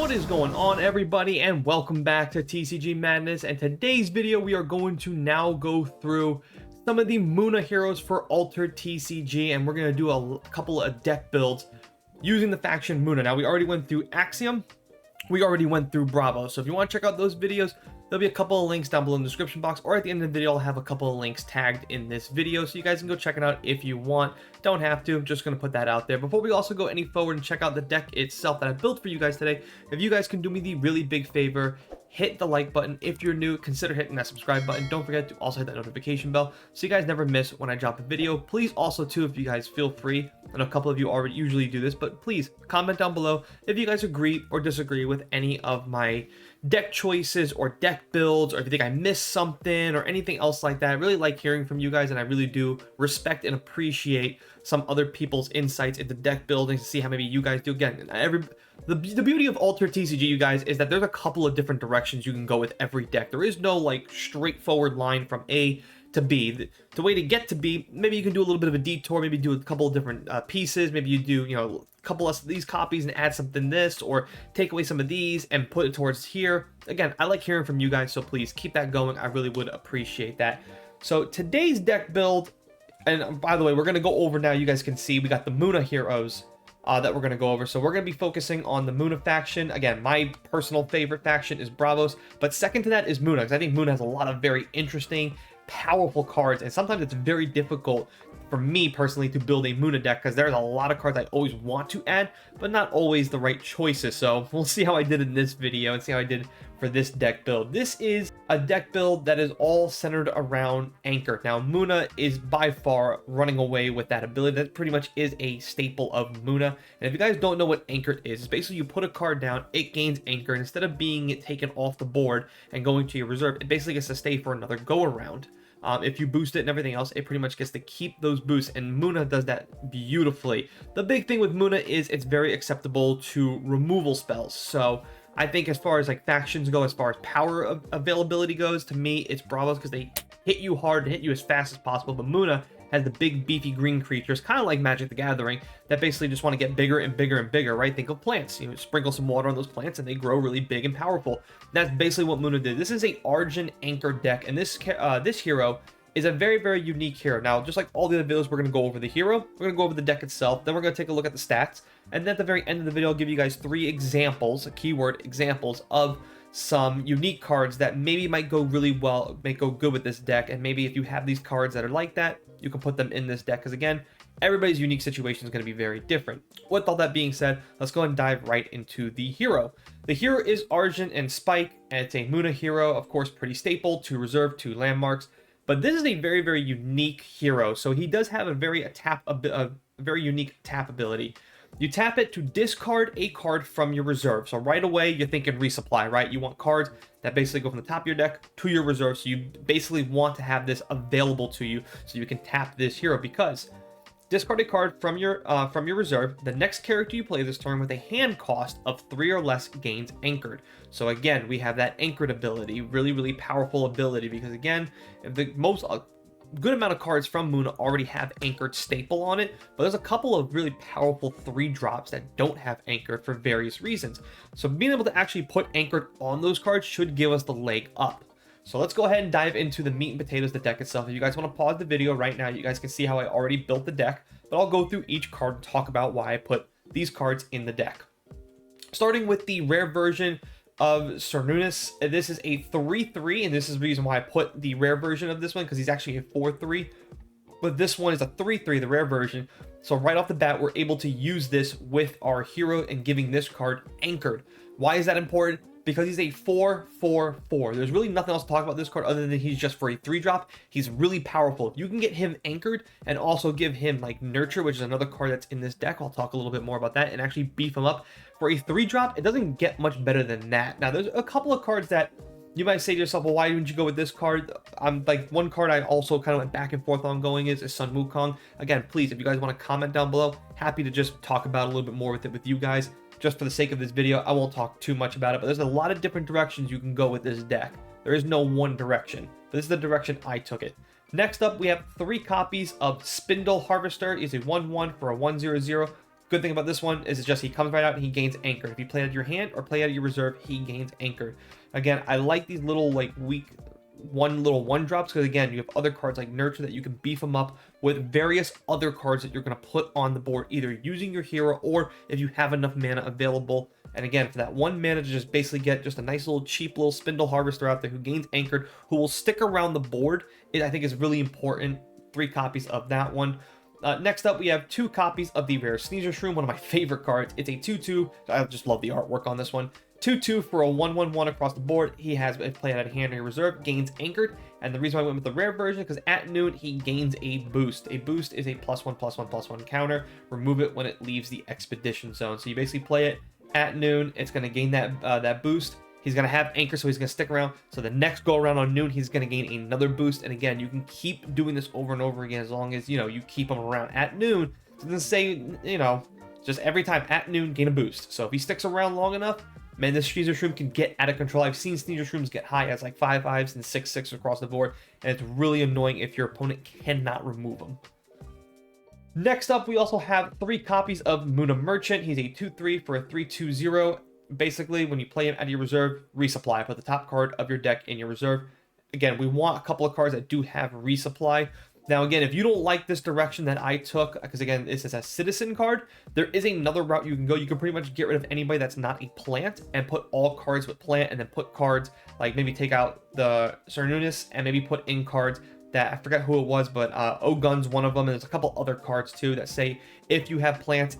What is going on, everybody, and welcome back to TCG Madness. And today's video we are going to now go through some of the Muna heroes for Altered TCG, and we're going to do a couple of deck builds using the faction Muna. Now, we already went through Axiom, we already went through Bravo, so if you want to check out those videos, there'll be a couple of links down below in the description box, or at the end of the video I'll have a couple of links tagged in this video, so you guys can go check it out if you want. Don't have to, I'm just going to put that out there. Before we also go any forward and check out the deck itself that I built for you guys today, if you guys can do me the really big favor, hit the like button. If you're new, consider hitting that subscribe button. Don't forget to also hit that notification bell so you guys never miss when I drop a video. Please also too, if you guys feel free, and a couple of you already usually do this, but please comment down below if you guys agree or disagree with any of my deck choices or deck builds, or if you think I missed something or anything else like that. I really like hearing from you guys, and I really do respect and appreciate some other people's insights into deck building to see how maybe you guys do. Again, the beauty of Altered TCG, you guys, is that there's a couple of different directions you can go with every deck. There is no like straightforward line from A to B. The way to get to B, maybe you can do a little bit of a detour, maybe do a couple of different pieces, maybe you do, you know, a couple of these copies and add something this, or take away some of these and put it towards here. Again, I like hearing from you guys, so please keep that going. I really would appreciate that. So today's deck build, and by the way, we're going to go over now, you guys can see we got the Muna heroes that we're going to go over. So we're going to be focusing on the Muna faction. Again, my personal favorite faction is Bravos, but second to that is Muna, because I think Muna has a lot of very interesting, powerful cards, and sometimes it's very difficult for me personally to build a Muna deck because there's a lot of cards I always want to add, but not always the right choices. So we'll see how I did in this video and see how I did for this deck build. This is a deck build that is all centered around Anchor. Now, Muna is by far running away with that ability. That pretty much is a staple of Muna. And if you guys don't know what Anchored is, it's basically you put a card down, it gains Anchor, and instead of being taken off the board and going to your reserve, it basically gets to stay for another go around. If you boost it and everything else, it pretty much gets to keep those boosts, and Muna does that beautifully. The big thing with Muna is it's very acceptable to removal spells. So I think as far as like factions go, as far as power availability goes, to me it's Bravos because they hit you hard and hit you as fast as possible. But Muna has the big beefy green creatures, kind of like Magic the Gathering, that basically just want to get bigger and bigger and bigger, right? Think of plants. You know, sprinkle some water on those plants and they grow really big and powerful. That's basically what Muna did. This is a Arjun Anchor deck, and this hero is a very, very unique hero. Now, just like all the other videos, we're going to go over the hero, we're going to go over the deck itself, then we're going to take a look at the stats, and then at the very end of the video, I'll give you guys 3 examples, keyword examples, of some unique cards that maybe might go really well, might go good with this deck, and maybe if you have these cards that are like that, you can put them in this deck, because again, everybody's unique situation is going to be very different. With all that being said, let's go and dive right into the hero. The hero is Arjun and Spike, and it's a Muna hero, of course, pretty staple, 2 reserve, 2 landmarks. But this is a very, very unique hero. So he does have a very unique tap ability. You tap it to discard a card from your reserve. So right away, you're thinking resupply, right? You want cards that basically go from the top of your deck to your reserve. So you basically want to have this available to you so you can tap this hero, because discard a card from your reserve. The next character you play this turn with a hand cost of 3 or less gains Anchored. So again, we have that Anchored ability, really, really powerful ability, because again, if the good amount of cards from Muna already have Anchored staple on it, but there's a couple of really powerful 3-drops that don't have Anchored for various reasons. So being able to actually put Anchored on those cards should give us the leg up. So let's go ahead and dive into the meat and potatoes, the deck itself. If you guys want to pause the video right now, you guys can see how I already built the deck, but I'll go through each card and talk about why I put these cards in the deck. Starting with the rare version of Cernunnos, this is a 3/3, and this is the reason why I put the rare version of this one, because he's actually a 4/3, but this one is a 3/3, the rare version. So right off the bat, we're able to use this with our hero and giving this card Anchored. Why is that important? Because he's a 4/4/4. There's really nothing else to talk about this card other than he's just for a 3-drop. He's really powerful. You can get him Anchored and also give him like Nurture, which is another card that's in this deck. I'll talk a little bit more about that, and actually beef him up. For a 3-drop, it doesn't get much better than that. Now, there's a couple of cards that you might say to yourself, well, why didn't you go with this card? Like, one card I also kind of went back and forth on going is Sun Wukong. Again, please, if you guys want to comment down below, happy to just talk about a little bit more with it with you guys. Just for the sake of this video, I won't talk too much about it, but there's a lot of different directions you can go with this deck. There is no one direction, but this is the direction I took it. Next up, we have 3 copies of Spindle Harvester. It's a 1/1 for a 1/0/0. Good thing about this one is it's just he comes right out and he gains Anchored. If you play out of your hand or play out of your reserve, he gains Anchored. Again, I like these little like weak one drops because again, you have other cards like Nurture that you can beef them up with various other cards that you're going to put on the board, either using your hero or if you have enough mana available. And again, for that 1 mana to just basically get just a nice little cheap little Spindle Harvester out there who gains Anchored, who will stick around the board, it I think is really important. 3 copies of that one. Next up, we have 2 copies of the Rare Sneasel Shroom, one of my favorite cards. It's a 2/2. I just love the artwork on this one. 2/2 for a 1/1/1 across the board. He has, if played out of hand or your reserve, gains Anchored. And the reason why I went with the rare version, because at noon, he gains a boost. A boost is a +1/+1/+1 counter. Remove it when it leaves the expedition zone. So you basically play it at noon. It's going to gain that boost. He's going to have Anchor, so he's going to stick around. So the next go around on noon, he's going to gain another boost. And again, you can keep doing this over and over again as long as, you keep him around at noon. So then say, just every time at noon, gain a boost. So if he sticks around long enough, man, this Sneasel Shroom can get out of control. I've seen Sneasel Shrooms get high as like 5/5s and 6/6 across the board, and it's really annoying if your opponent cannot remove them. Next up, we also have 3 copies of Muna Merchant. He's a 2/3 for a 3/2/0. Basically, when you play him out of your reserve, resupply. Put the top card of your deck in your reserve. Again, we want a couple of cards that do have resupply. Now, again, if you don't like this direction that I took, because again, this is a citizen card, there is another route you can go. You can pretty much get rid of anybody that's not a plant and put all cards with plant, and then put cards like maybe take out the Cernunis and maybe put in cards that I forgot who it was, but Ogun's one of them, and there's a couple other cards too that say if you have plants,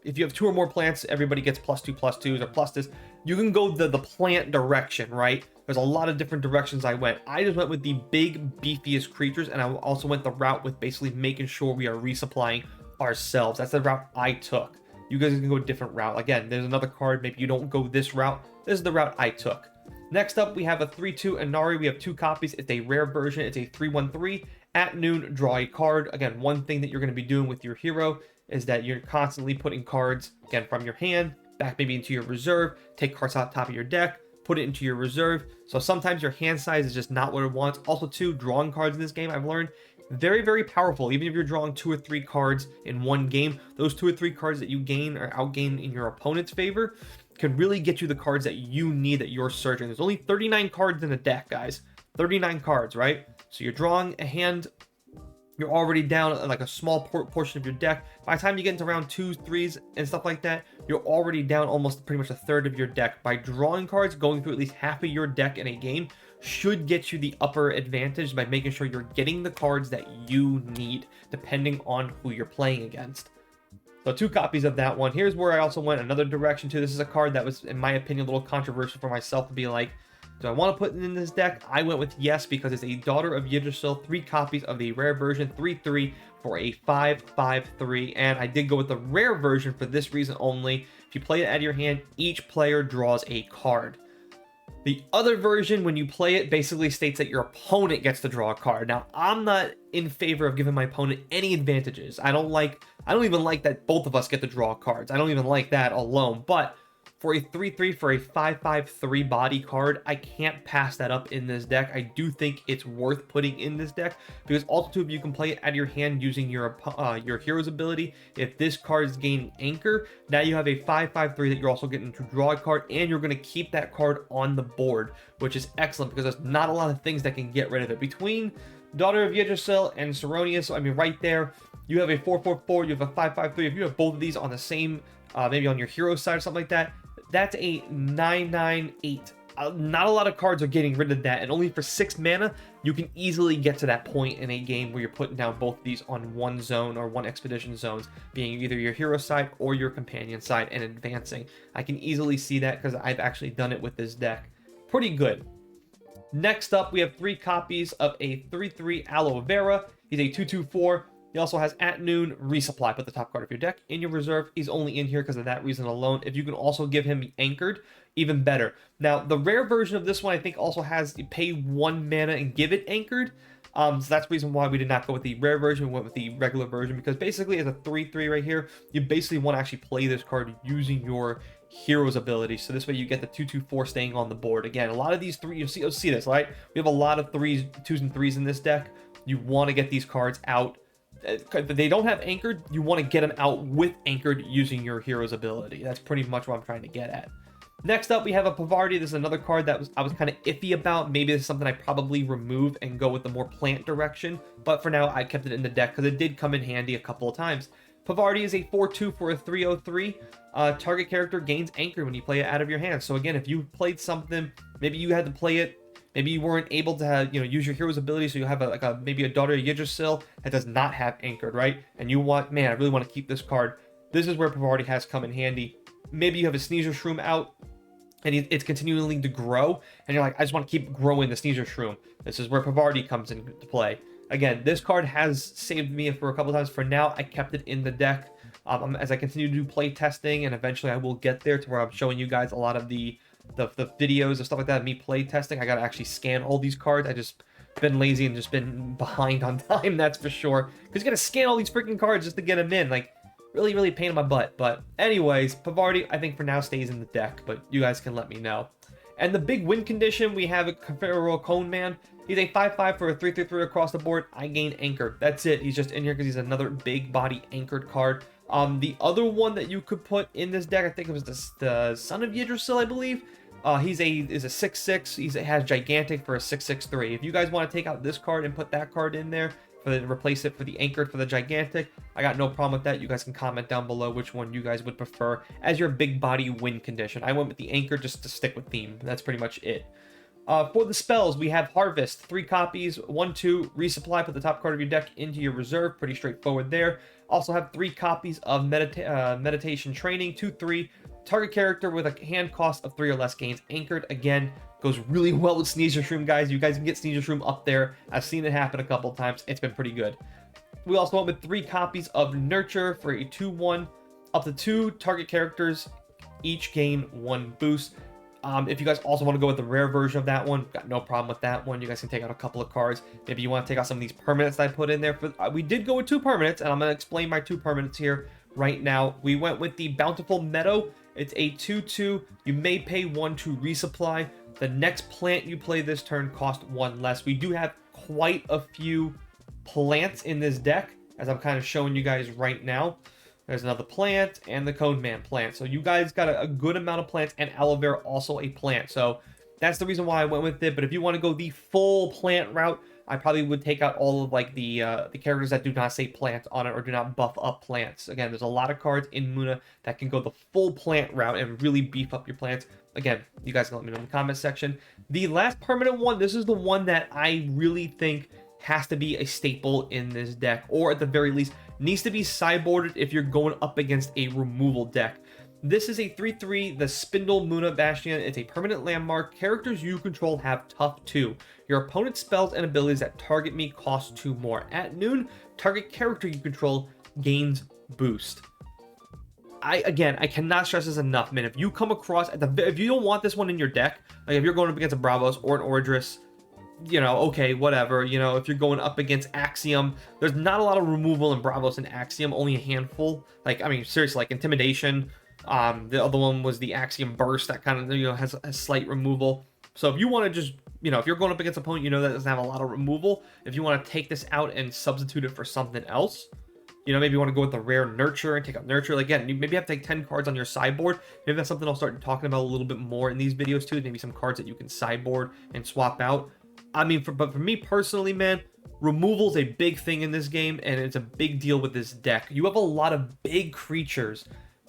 if you have 2 or more plants, everybody gets +2/+2s or plus this. You can go the plant direction, right? There's a lot of different directions I went. I just went with the big, beefiest creatures, and I also went the route with basically making sure we are resupplying ourselves. That's the route I took. You guys can go a different route. Again, there's another card. Maybe you don't go this route. This is the route I took. Next up, we have a 3/2 Inari. We have 2 copies. It's a rare version. It's a 3/1/3. At noon, draw a card. Again, one thing that you're going to be doing with your hero is that you're constantly putting cards, again, from your hand, back maybe into your reserve, take cards off top of your deck, put it into your reserve. So sometimes your hand size is just not what it wants. Also, too, drawing cards in this game, I've learned, very, very powerful. Even if you're drawing 2 or 3 cards in one game, those 2 or 3 cards that you gain or outgain in your opponent's favor can really get you the cards that you need, that you're searching. There's only 39 cards in a deck, guys. 39 cards, right? So you're drawing a hand, you're already down like a small portion of your deck. By the time you get into round 2s, 3s, and stuff like that, you're already down almost pretty much a third of your deck. By drawing cards, going through at least half of your deck in a game should get you the upper advantage by making sure you're getting the cards that you need, depending on who you're playing against. So 2 copies of that one. Here's where I also went another direction too. This is a card that was, in my opinion, a little controversial for myself to be like, do I want to put it in this deck? I went with yes, because it's a Daughter of Yggdrasil, 3 copies of the rare version, 3/3 for a 5/5/3, and I did go with the rare version for this reason only. If you play it out of your hand, each player draws a card. The other version, when you play it, basically states that your opponent gets to draw a card. Now, I'm not in favor of giving my opponent any advantages. I don't even like that both of us get to draw cards. I don't even like that alone, but for a 3/3 for a 5/5/3 body card, I can't pass that up in this deck. I do think it's worth putting in this deck because also too, if you can play it out of your hand using your hero's ability, if this card is gaining Anchor, now you have a 5/5/3 that you're also getting to draw a card, and you're going to keep that card on the board, which is excellent because there's not a lot of things that can get rid of it. Between Daughter of Yggdrasil and Ceronius, I mean, right there, you have a 4/4/4, you have a 5/5/3. If you have both of these on the same, maybe on your hero side or something like that, that's a 9/9/8. Not a lot of cards are getting rid of that, and only for 6 mana, you can easily get to that point in a game where you're putting down both of these on one zone or one expedition zones, being either your hero side or your companion side, and advancing. I can easily see that because I've actually done it with this deck. Pretty good. Next up, we have 3 copies of a 3/3 Aloe Vera. He's a 2/2/4. He also has at noon, resupply. Put the top card of your deck in your reserve. He's only in here because of that reason alone. If you can also give him Anchored, even better. Now, the rare version of this one, I think, also has you pay 1 mana and give it Anchored. So that's the reason why we did not go with the rare version. We went with the regular version because basically as a 3/3 right here, you basically want to actually play this card using your hero's ability. So this way you get the 2/2/4 staying on the board. Again, a lot of these 3, you'll see this, right? We have a lot of 2s and 3s in this deck. You want to get these cards out if they don't have anchored, you want to get them out with anchored using your hero's ability. That's pretty much what I'm trying to get at. Next up, we have a Pavardi. This is another card that I was kind of iffy about. Maybe this is something I probably remove and go with the more plant direction. But for now, I kept it in the deck because it did come in handy a couple of times. Pavardi is a 4/2 for a 3/03. Target character gains anchor when you play it out of your hand. So again, if you played something, maybe you had to play it, maybe you weren't able to have, use your hero's ability, so you have maybe a Daughter of Yggdrasil that does not have anchored, right? And you want, man, I really want to keep this card. This is where Pavardi has come in handy. Maybe you have a Sneasel Shroom out, and it's continuing to grow, and you're like, I just want to keep growing the Sneasel Shroom. This is where Pavardi comes into play. Again, this card has saved me for a couple times. For now, I kept it in the deck. As I continue to do play testing, and eventually I will get there to where I'm showing you guys a lot of the videos and stuff like that, me play testing. I gotta actually scan all these cards. I just been lazy and just been behind on time, that's for sure. Because you gotta scan all these freaking cards just to get them in. Like, really pain in my butt. But anyways, Pavardi, I think for now stays in the deck, but you guys can let me know. And the big win condition, we have a Confederal Cone Man. He's a 5/5 for a 3/3 across the board. I gain anchored. That's it. He's just in here because he's another big body anchored card. The other one that you could put in this deck, I think it was the Son of Yggdrasil, I believe. Is a 6/6. He has gigantic for a 6/6/3. If you guys want to take out this card and put that card in there, replace it for the anchored for the gigantic, I got no problem with that. You guys can comment down below which one you guys would prefer as your big body win condition. I went with the anchor just to stick with theme. That's pretty much it. For the spells, we have Harvest, 3 copies, 1/2, resupply, put the top card of your deck into your reserve, pretty straightforward there. Also have 3 copies of Meditation Training, 2/3, target character with a hand cost of 3 or less gains anchored. Again, goes really well with Sneasel Shroom, guys. You guys can get Sneasel Shroom up there. I've seen it happen a couple times. It's been pretty good. We also went with 3 copies of Nurture for a 2/1, up to 2 target characters, each gain 1 boost. If you guys also want to go with the rare version of that one, got no problem with that one. You guys can take out a couple of cards. Maybe you want to take out some of these permanents that I put in there. We did go with 2 permanents, and I'm going to explain my 2 permanents here right now. We went with the Bountiful Meadow. It's a 2/2. You may pay 1 to resupply. The next plant you play this turn costs 1 less. We do have quite a few plants in this deck, as I'm kind of showing you guys right now. There's another plant and the Cone Man plant. So you guys got a good amount of plants, and Aloe Vera also a plant. So that's the reason why I went with it. But if you want to go the full plant route, I probably would take out all of like the characters that do not say plant on it or do not buff up plants. Again, there's a lot of cards in Muna that can go the full plant route and really beef up your plants. Again, you guys can let me know in the comment section. The last permanent one, this is the one that I really think has to be a staple in this deck, or at the very least needs to be sideboarded if you're going up against a removal deck. This is a 3/3, the Spindle Muna Bastion. It's a permanent landmark. Characters you control have tough 2. Your opponent's spells and abilities that target me cost 2 more. At noon, target character you control gains boost. I cannot stress this enough, man. If you come across if you don't want this one in your deck, like if you're going up against a Bravos or an Ordris, okay, whatever. If you're going up against Axiom, there's not a lot of removal in Bravos and Axiom, only a handful. Like, I mean, seriously, like Intimidation. The other one was the Axiom Burst that kind of, has a slight removal. So if you want to just, if you're going up against an opponent, that doesn't have a lot of removal, if you want to take this out and substitute it for something else, maybe you want to go with the rare Nurture and take out Nurture. Again, you maybe have to take 10 cards on your sideboard. Maybe that's something I'll start talking about a little bit more in these videos too. Maybe some cards that you can sideboard and swap out. I mean, but for me personally, man, removal is a big thing in this game, and it's a big deal with this deck. You have a lot of big creatures,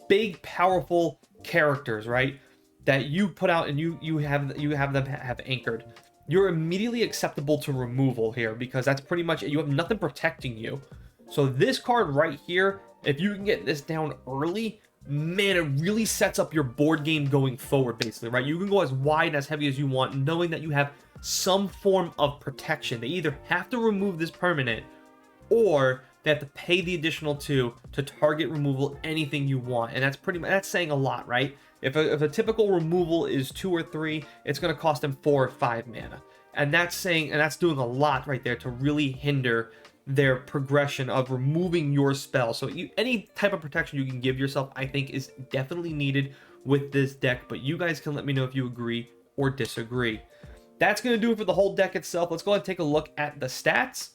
big powerful characters, right? That you put out and you have them have anchored. You're immediately acceptable to removal here because that's pretty much it. You have nothing protecting you. So this card right here, if you can get this down early, man, it really sets up your board game going forward, basically, right? You can go as wide and as heavy as you want, knowing that you have some form of protection. They either have to remove this permanent, or they have to pay the additional 2 to target removal anything you want. And that's saying a lot, right? If a typical removal is 2 or 3, it's going to cost them 4 or 5 mana. And that's doing a lot right there to really hinder their progression of removing your spell. So any type of protection you can give yourself, I think, is definitely needed with this deck. But you guys can let me know if you agree or disagree. That's going to do it for the whole deck itself. Let's go ahead and take a look at the stats.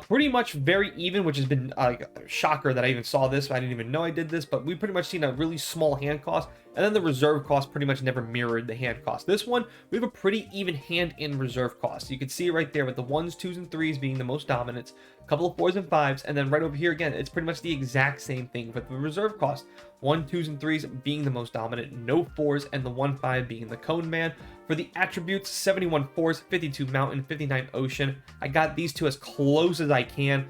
Pretty much very even, which has been a shocker that I even saw this. I didn't even know I did this, but we pretty much seen a really small hand cost, and then the reserve cost pretty much never mirrored the hand cost. This one, we have a pretty even hand in reserve cost. You can see right there with the 1s, 2s, and 3s being the most dominant, a couple of 4s and 5s, and then right over here again, it's pretty much the exact same thing with the reserve cost. 1, 2s, and 3s being the most dominant, no 4s, and the 1, 5 being the cone man. For the attributes, 71 4s, 52 mountain, 59 ocean. I got these two as close as I can.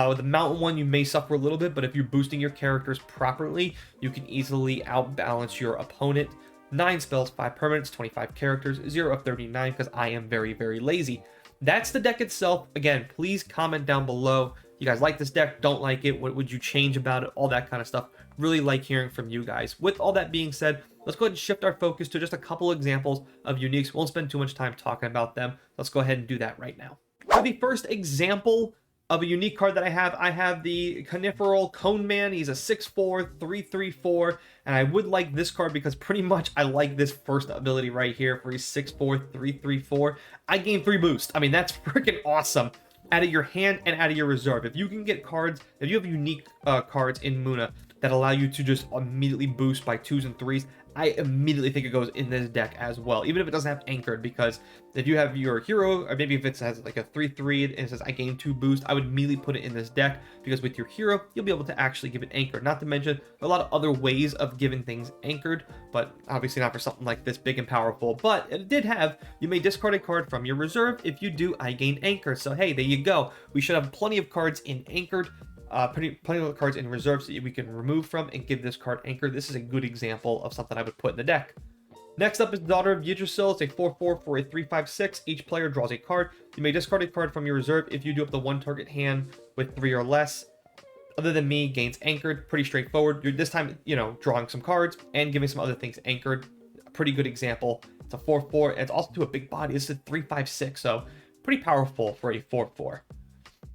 With the mountain one, you may suffer a little bit, but if you're boosting your characters properly, you can easily outbalance your opponent. 9 spells, 5 permanents, 25 characters, 0 of 39, because I am very, very lazy. That's the deck itself. Again, please comment down below. You guys like this deck? Don't like it? What would you change about it? All that kind of stuff. Really like hearing from you guys. With all that being said, let's go ahead and shift our focus to just a couple examples of uniques. We won't spend too much time talking about them. Let's go ahead and do that right now. For the first example of a unique card that I have the Coniferal Cone Man. He's a 6/4, 3/3/4, and I would like this card because pretty much I like this first ability right here for his 6/4, 3/3/4. I gain 3 boost. I mean, that's freaking awesome. Out of your hand and out of your reserve. If you can get cards, if you have unique cards in Muna that allow you to just immediately boost by 2s and 3s, I immediately think it goes in this deck as well, even if it doesn't have anchored, because if you have your hero, or maybe if it has like a 3/3 and it says I gain 2 boost, I would immediately put it in this deck, because with your hero, you'll be able to actually give it anchored. Not to mention a lot of other ways of giving things anchored, but obviously not for something like this big and powerful. But it did have, you may discard a card from your reserve. If you do, I gain anchored. So hey, there you go. We should have plenty of cards in anchored. Plenty of cards in reserve so we can remove from and give this card anchor. This is a good example of something I would put in the deck. Next up is Daughter of Yggdrasil. It's a 4/4 for a 3/5/6. Each player draws a card. You may discard a card from your reserve if you do up to 1 target hand with 3 or less. Other than me, gains anchored. Pretty straightforward. You're this time, drawing some cards and giving some other things anchored. A pretty good example. It's a 4/4. It's also to a big body. This is a 3/5/6, so pretty powerful for a 4/4.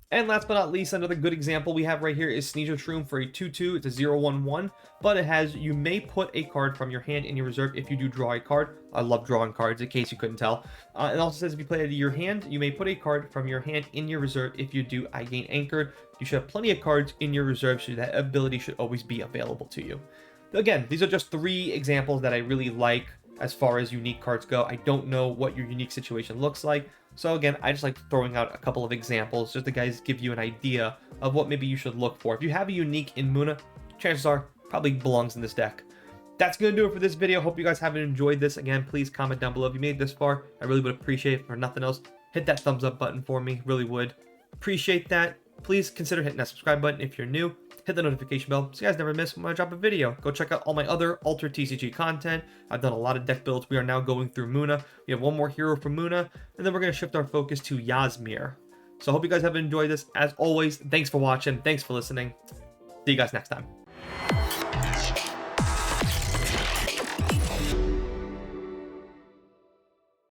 And last but not least, another good example we have right here is Sneasel Shroom for a 2/2. It's a 0/1/1, but it has, you may put a card from your hand in your reserve if you do draw a card. I love drawing cards, in case you couldn't tell. It also says if you play it out of your hand, you may put a card from your hand in your reserve. If you do, I gain anchored. You should have plenty of cards in your reserve, so that ability should always be available to you. Again, these are just 3 examples that I really like as far as unique cards go. I don't know what your unique situation looks like. So again, I just like throwing out a couple of examples just to guys give you an idea of what maybe you should look for. If you have a unique in Muna, chances are probably belongs in this deck. That's going to do it for this video. Hope you guys have enjoyed this. Again, please comment down below if you made it this far. I really would appreciate it. For nothing else, hit that thumbs up button for me. Really would appreciate that. Please consider hitting that subscribe button if you're new. Hit the notification bell so you guys never miss when I drop a video. Go check out all my other Alter TCG content. I've done a lot of deck builds. We are now going through Muna. We have one more hero from Muna, and then we're going to shift our focus to Yasmir. So I hope you guys have enjoyed this. As always, thanks for watching. Thanks for listening. See you guys next time.